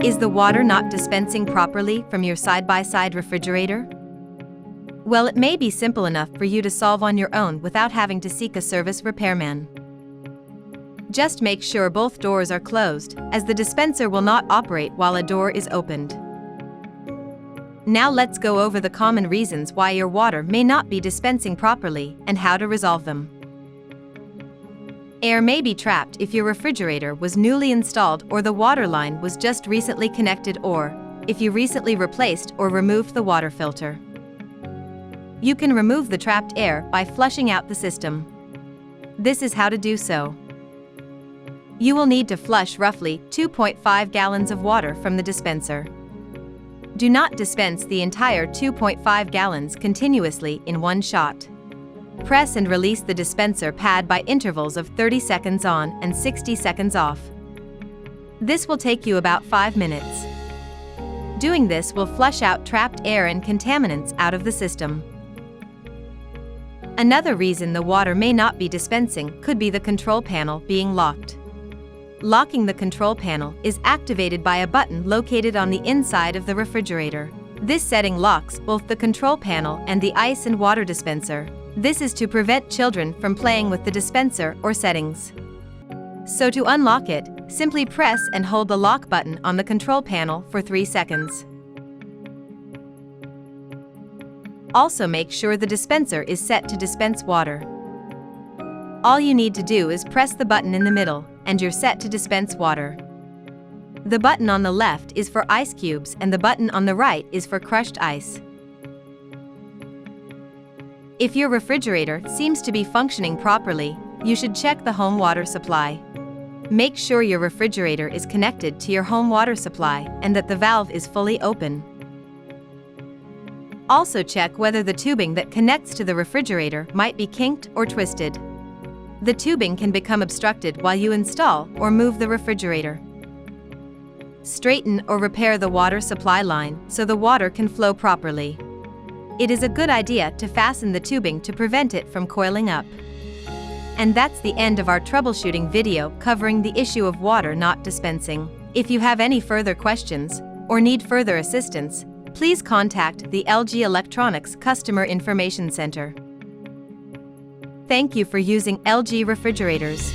Is the water not dispensing properly from your side-by-side refrigerator? Well, it may be simple enough for you to solve on your own without having to seek a service repairman. Just make sure both doors are closed, as the dispenser will not operate while a door is opened. Now let's go over the common reasons why your water may not be dispensing properly and how to resolve them. Air may be trapped if your refrigerator was newly installed or the water line was just recently connected, or if you recently replaced or removed the water filter. You can remove the trapped air by flushing out the system. This is how to do so. You will need to flush roughly 2.5 gallons of water from the dispenser. Do not dispense the entire 2.5 gallons continuously in one shot. Press and release the dispenser pad by intervals of 30 seconds on and 60 seconds off. This will take you about 5 minutes. Doing this will flush out trapped air and contaminants out of the system. Another reason the water may not be dispensing could be the control panel being locked. Locking the control panel is activated by a button located on the inside of the refrigerator. This setting locks both the control panel and the ice and water dispenser. This is to prevent children from playing with the dispenser or settings. So to unlock it, simply press and hold the lock button on the control panel for 3 seconds. Also make sure the dispenser is set to dispense water. All you need to do is press the button in the middle, and you're set to dispense water. The button on the left is for ice cubes and the button on the right is for crushed ice. If your refrigerator seems to be functioning properly, you should check the home water supply. Make sure your refrigerator is connected to your home water supply and that the valve is fully open. Also check whether the tubing that connects to the refrigerator might be kinked or twisted. The tubing can become obstructed while you install or move the refrigerator. Straighten or repair the water supply line so the water can flow properly. It is a good idea to fasten the tubing to prevent it from coiling up. And that's the end of our troubleshooting video covering the issue of water not dispensing. If you have any further questions or need further assistance, please contact the LG Electronics Customer Information Center. Thank you for using LG refrigerators.